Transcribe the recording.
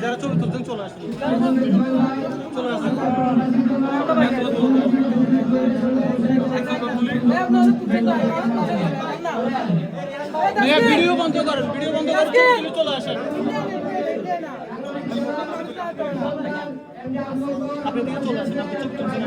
যারা ছবি তুলছেন চলে আসুন ভিডিও বন্ধ করেন চলে আসেন আপনি দিকে চলে আসেন আপনি ছবি তুলছেন